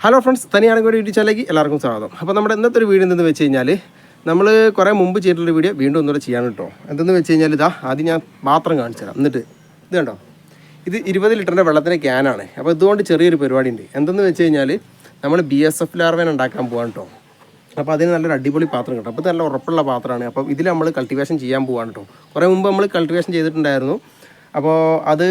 Hello friends, തനിയാണെങ്കിൽ ഒരു YouTube ചാനലിലേക്ക് എല്ലാവർക്കും സ്വാഗതം. അപ്പോൾ നമ്മുടെ ഇന്നത്തെ ഒരു വീഡിയോ എന്തെന്ന് വെച്ച് കഴിഞ്ഞാൽ നമ്മൾ കുറേ മുമ്പ് ചെയ്തിട്ടുള്ള വീഡിയോ വീണ്ടും ഒന്നുകൂടെ ചെയ്യാൻ കേട്ടോ. എന്തെന്ന് വെച്ച് കഴിഞ്ഞാൽ ആദ്യം ഞാൻ പാത്രം കാണിച്ചു തരാം. എന്നിട്ട് ഇത് കണ്ടോ, ഇത് 20 ലിറ്ററിൻ്റെ വെള്ളത്തിൻ്റെ ക്യാനാണ്. അപ്പോൾ ഇതുകൊണ്ട് ചെറിയൊരു പരിപാടി ഉണ്ട്. എന്തെന്ന് വെച്ച് കഴിഞ്ഞാൽ നമ്മൾ BSF ലാർവേന ഉണ്ടാക്കാൻ പോകാൻ കേട്ടോ. അപ്പോൾ അതിന് നല്ലൊരു അടിപൊളി പാത്രം കിട്ടും. അപ്പോൾ നല്ല ഉറപ്പുള്ള പാത്രമാണ്. അപ്പോൾ ഇതിൽ നമ്മൾ കൾട്ടിവേഷൻ ചെയ്യാൻ പോകാൻ കേട്ടോ. കുറേ മുമ്പ് നമ്മൾ കൾട്ടിവേഷൻ ചെയ്തിട്ടുണ്ടായിരുന്നു. അപ്പോൾ അത്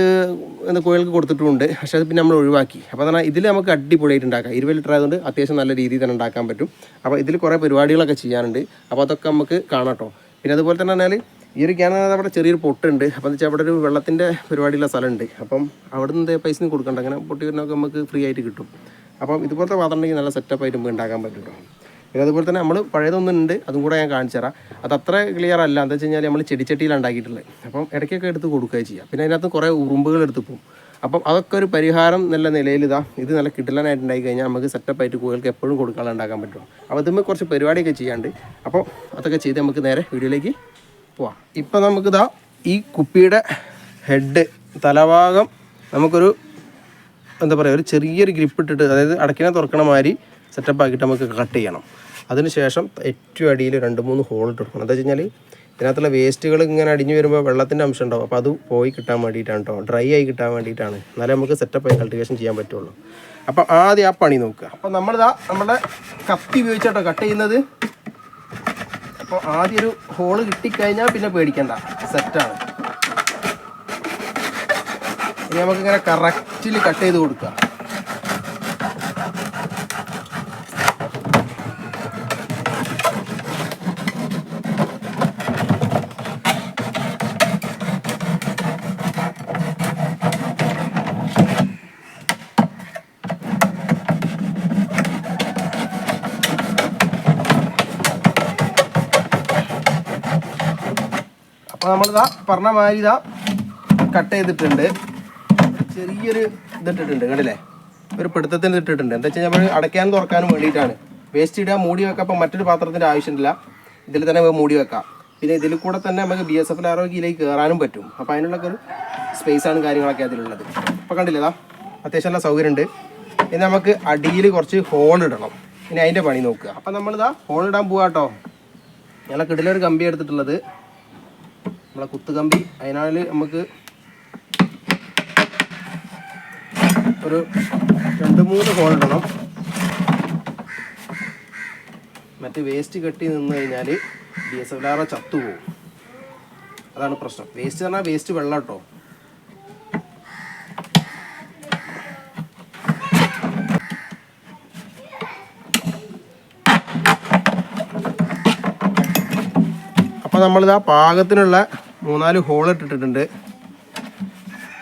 കോഴികൾക്ക് കൊടുത്തിട്ടുമുണ്ട്. പക്ഷേ അത് പിന്നെ നമ്മൾ ഒഴിവാക്കി. അപ്പോൾ എന്നാൽ ഇതിൽ നമുക്ക് അടിപൊളിയായിട്ട് ഉണ്ടാക്കാം. 20 ലിറ്റർ ആയതുകൊണ്ട് അത്യാവശ്യം നല്ല രീതിയിൽ തന്നെ ഉണ്ടാക്കാൻ പറ്റും. അപ്പോൾ ഇതിൽ കുറേ പരിപാടികളൊക്കെ ചെയ്യാനുണ്ട്. അപ്പോൾ അതൊക്കെ നമുക്ക് കാണാം കേട്ടോ. പിന്നെ അതുപോലെ തന്നെ പറഞ്ഞാൽ ഈ ഒരു ക്യാനകത്ത് അവിടെ ചെറിയൊരു പൊട്ടുണ്ട്. അപ്പോൾ എന്ന് വെച്ചാൽ അവിടെ ഒരു വെള്ളത്തിൻ്റെ പരിപാടിയുള്ള സ്ഥലമുണ്ട്. അപ്പം അവിടെ നിന്ന് പൈസ കൊടുക്കണ്ട, അങ്ങനെ പൊട്ടി വരുന്നതൊക്കെ നമുക്ക് ഫ്രീ ആയിട്ട് കിട്ടും. അപ്പം ഇതുപോലത്തെ പാത്രം ഉണ്ടെങ്കിൽ നല്ല സെറ്റപ്പായിട്ട് നമുക്ക് ഉണ്ടാക്കാൻ പറ്റും കേട്ടോ. പിന്നെ അതുപോലെ തന്നെ നമ്മൾ പഴയതൊന്നുണ്ട്, അതും കൂടെ ഞാൻ കാണിച്ചു തരാം. അത് അത്ര ക്ലിയർ അല്ല. എന്താ വെച്ച് കഴിഞ്ഞാൽ നമ്മൾ ചെടിച്ചട്ടിയിലാണ് ഉണ്ടാക്കിയിട്ടുള്ളത്. അപ്പം ഇടയ്ക്കൊക്കെ എടുത്ത് കൊടുക്കുകയും ചെയ്യാം. പിന്നെ അതിനകത്ത് കുറേ ഉറുമ്പുകൾ എടുത്ത് പോകും. അപ്പം അതൊക്കെ ഒരു പരിഹാരം നല്ല നിലയിൽ ഇത് നല്ല കിടലനായിട്ട് ഉണ്ടായി കഴിഞ്ഞാൽ നമുക്ക് സെറ്റപ്പായിട്ട് കോഴികൾക്ക് എപ്പോഴും കൊടുക്കാനുള്ള ഉണ്ടാക്കാൻ പറ്റും. അപ്പോൾ അതുമ്പോൾ കുറച്ച് പരിപാടിയൊക്കെ ചെയ്യാണ്ട്. അപ്പോൾ അതൊക്കെ ചെയ്ത് നമുക്ക് നേരെ വീഡിയോയിലേക്ക് പോവാം. ഇപ്പം നമുക്കിതാ ഈ കുപ്പിയുടെ ഹെഡ് തലഭാഗം നമുക്കൊരു എന്താ പറയുക, ഒരു ചെറിയൊരു ഗ്രിപ്പ് ഇട്ടിട്ട്, അതായത് അടയ്ക്കണ തുറക്കണ മാതിരി സെറ്റപ്പ് ആക്കിയിട്ട് നമുക്ക് കട്ട് ചെയ്യണം. അതിനുശേഷം ഏറ്റവും അടിയിൽ 2-3 ഹോൾ ഇട്ട് കൊടുക്കണം. എന്താ വെച്ച് കഴിഞ്ഞാൽ ഇതിനകത്തുള്ള വേസ്റ്റുകൾ ഇങ്ങനെ അടിഞ്ഞു വരുമ്പോൾ വെള്ളത്തിൻ്റെ അംശം ഉണ്ടാവും. അപ്പോൾ അത് പോയി കിട്ടാൻ വേണ്ടിയിട്ടാണ് കേട്ടോ, ഡ്രൈ ആയി കിട്ടാൻ വേണ്ടിയിട്ടാണ്. എന്നാലേ നമുക്ക് സെറ്റപ്പായി കൾട്ടിവേഷൻ ചെയ്യാൻ പറ്റുള്ളൂ. അപ്പോൾ ആദ്യം ആ പണി നോക്കുക. അപ്പോൾ നമ്മുടെ കത്തി ഉപയോഗിച്ചാട്ടോ കട്ട് ചെയ്യുന്നത്. അപ്പോൾ ആദ്യം ഒരു ഹോള് കിട്ടിക്കഴിഞ്ഞാൽ പിന്നെ പേടിക്കണ്ട, സെറ്റാണ്. ഇനി നമുക്കിങ്ങനെ കറക്റ്റിൽ കട്ട് ചെയ്ത് കൊടുക്കുക. അപ്പോൾ നമ്മളിതാ പറഞ്ഞ മാതിരി കട്ട് ചെയ്തിട്ടുണ്ട്. ചെറിയൊരു ഇതിട്ടിട്ടുണ്ട്, കണ്ടില്ലേ, ഒരു പിടുത്തത്തിന് ഇട്ടിട്ടുണ്ട്. എന്താ വെച്ചാൽ നമ്മൾ അടയ്ക്കാനും തുറക്കാനും വേണ്ടിയിട്ടാണ്. വേസ്റ്റ് ഇടുക, മൂടി വെക്കാം. അപ്പോൾ മറ്റൊരു പാത്രത്തിൻ്റെ ആവശ്യമില്ല, ഇതിൽ തന്നെ മൂടി വെക്കാം. പിന്നെ ഇതിൽ കൂടെ തന്നെ നമുക്ക് BSF ലാർവയിലേക്ക് കയറാനും പറ്റും. അപ്പോൾ അതിനുള്ളൊക്കെ ഒരു സ്പേസാണ് കാര്യങ്ങളൊക്കെ അതിലുള്ളത്. അപ്പോൾ കണ്ടില്ലേ, അത്യാവശ്യം നല്ല സൗകര്യമുണ്ട്. ഇനി നമുക്ക് അടിയിൽ കുറച്ച് ഹോൾ ഇടണം. ഇനി അതിൻ്റെ പണി നോക്കുക. അപ്പോൾ നമ്മളിതാ ഹോൾ ഇടാൻ പോവാം കേട്ടോ. ഞങ്ങളെ കിടിലൊരു കമ്പി എടുത്തിട്ടുള്ളത്, നമ്മളെ കുത്തുകമ്പി. അതിനാൽ നമുക്ക് ഒരു 2-3 ഹോൾ ഇടണം. മറ്റ് വേസ്റ്റ് കെട്ടി നിന്ന് കഴിഞ്ഞാൽ BSF ലാർവ ചത്തുപോകും. അതാണ് പ്രശ്നം. വേസ്റ്റ് പറഞ്ഞാൽ വേസ്റ്റ് വെള്ളം കേട്ടോ. അപ്പോൾ നമ്മളിതാ പാകത്തിനുള്ള 3-4 ഹോൾ ഇട്ടിട്ടുണ്ട്,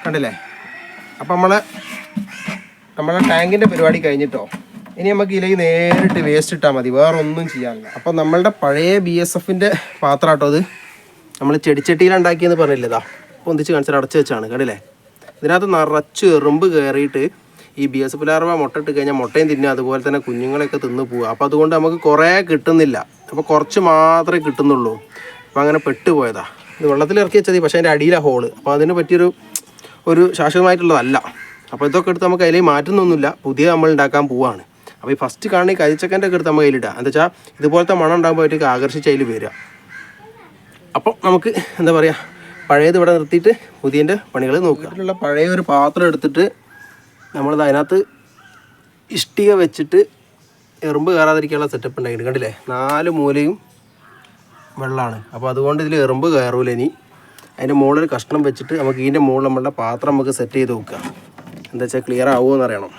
കണ്ടില്ലേ. അപ്പോൾ നമ്മളെ ടാങ്കിൻ്റെ പരിപാടി കഴിഞ്ഞിട്ടോ. ഇനി നമുക്ക് ഇതിലേക്ക് നേരിട്ട് വേസ്റ്റ് ഇട്ടാൽ മതി, വേറെ ഒന്നും ചെയ്യാനില്ല. അപ്പോൾ നമ്മളുടെ പഴയ BSFൻ്റെ പാത്രം കേട്ടോ അത്. നമ്മൾ ചെടിച്ചട്ടിയിലുണ്ടാക്കിയെന്ന് പറഞ്ഞില്ലേ, അപ്പോൾ ഒന്നിച്ച് കാണിച്ചാൽ അടച്ചു വെച്ചാണ്, കണ്ടില്ലേ. ഇതിനകത്ത് നിറച്ച് എറുമ്പ് കയറിയിട്ട് ഈ BSF ലാർവ മുട്ട ഇട്ട് കഴിഞ്ഞാൽ മുട്ടയും തിന്നുക, അതുപോലെ തന്നെ കുഞ്ഞുങ്ങളെയൊക്കെ തിന്ന് പോവുക. അപ്പോൾ അതുകൊണ്ട് നമുക്ക് കുറേ കിട്ടുന്നില്ല, അപ്പോൾ കുറച്ച് മാത്രമേ കിട്ടുന്നുള്ളൂ. അപ്പോൾ അങ്ങനെ പെട്ടുപോയതാ. ഇത് വെള്ളത്തിൽ ഇറക്കി വെച്ചത്, പക്ഷേ അതിൻ്റെ അടിയിലാണ് ഹോള്. അപ്പോൾ അതിന് പറ്റിയൊരു ശാശ്വതമായിട്ടുള്ളതല്ല. അപ്പോൾ ഇതൊക്കെ എടുത്ത് നമുക്ക് അതിലേക്ക് മാറ്റുന്നൊന്നുമില്ല, പുതിയ നമ്മൾ ഉണ്ടാക്കാൻ പോവാണ്. അപ്പോൾ ഈ ഫസ്റ്റ് കാണുന്ന ഈ കരിച്ചക്കൻ്റെ ഒക്കെ എടുത്ത് നമ്മൾ കയ്യിലിടുക. എന്താ വെച്ചാൽ ഇതുപോലത്തെ മണം ഉണ്ടാകുമ്പോഴത്തേക്ക് ആകർഷിച്ച് അതിൽ വരിക. അപ്പോൾ നമുക്ക് എന്താ പറയുക, പഴയത് ഇവിടെ നിർത്തിയിട്ട് പുതിയൻ്റെ പണികൾ നോക്കുക. ഇതിലുള്ള പഴയ ഒരു പാത്രം എടുത്തിട്ട് നമ്മളത് അതിനകത്ത് ഇഷ്ടിക വെച്ചിട്ട് എറുമ്പ് കയറാതിരിക്കാനുള്ള സെറ്റപ്പ് ഉണ്ടാക്കിയിട്ട്, കണ്ടില്ലേ, 4 മൂലയും വെള്ളമാണ്. അപ്പോൾ അതുകൊണ്ട് ഇതിൽ എറുമ്പ് കയറൂല. ഇനി അതിൻ്റെ മുകളിൽ കഷ്ണം വെച്ചിട്ട് നമുക്ക് ഇതിൻ്റെ മുകളിൽ നമ്മളുടെ പാത്രം നമുക്ക് സെറ്റ് ചെയ്ത് വെക്കുക. എന്താ വെച്ചാൽ ക്ലിയർ ആവുമോ എന്നറിയണം.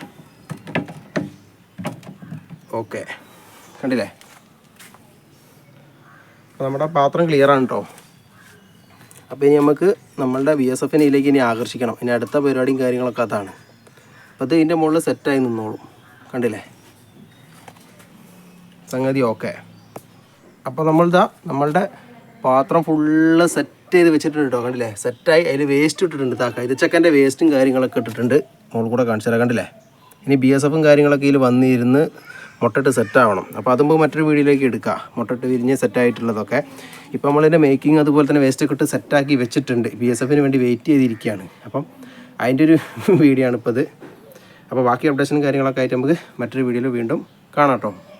ഓക്കെ, കണ്ടില്ലേ. അപ്പോൾ നമ്മുടെ പാത്രം ക്ലിയറാണ് കേട്ടോ. അപ്പോൾ ഇനി നമുക്ക് നമ്മളുടെ BSFനെ ഇതിലേക്ക് ഇനി ആകർഷിക്കണം. ഇനി അടുത്ത പരിപാടിയും കാര്യങ്ങളൊക്കെ അതാണ്. അപ്പോൾ ഇത് ഇതിൻ്റെ മുകളിൽ സെറ്റായി നിന്നോളും, കണ്ടില്ലേ, സംഗതി ഓക്കെ. അപ്പോൾ നമ്മളുടെ പാത്രം ഫുള്ള് സെറ്റ് ചെയ്ത് വെച്ചിട്ടുണ്ട് കേട്ടോ, കണ്ടില്ലേ, സെറ്റായി. അതിൽ വേസ്റ്റ് ഇട്ടിട്ടുണ്ട്, കരിച്ചക്കൻ്റെ വേസ്റ്റും കാര്യങ്ങളൊക്കെ ഇട്ടിട്ടുണ്ട്. മുകളിൽ കൂടെ കാണിച്ചു തരാം, കണ്ടില്ലേ. ഇനി BSFും കാര്യങ്ങളൊക്കെ ഇതിൽ വന്നിരുന്ന് മുട്ടിട്ട് സെറ്റാവണം. അപ്പോൾ അതുമ്പോൾ മറ്റൊരു വീഡിയോയിലേക്ക് എടുക്കാം, മുട്ടിട്ട് വിരിഞ്ഞ് സെറ്റായിട്ടുള്ളതൊക്കെ. ഇപ്പോൾ നമ്മളിതിൻ്റെ മേക്കിംഗ് അതുപോലെ തന്നെ വേസ്റ്റൊക്കെ ഇട്ട് സെറ്റാക്കി വെച്ചിട്ടുണ്ട്. BSFന് വേണ്ടി വെയിറ്റ് ചെയ്തിരിക്കുകയാണ്. അപ്പം അതിൻ്റെ ഒരു വീഡിയോ ആണ് ഇപ്പോൾ ഇത്. അപ്പോൾ ബാക്കി അപ്ഡേഷനും കാര്യങ്ങളൊക്കെ ആയിട്ട് നമുക്ക് മറ്റൊരു വീഡിയോയിൽ വീണ്ടും കാണാം കേട്ടോ.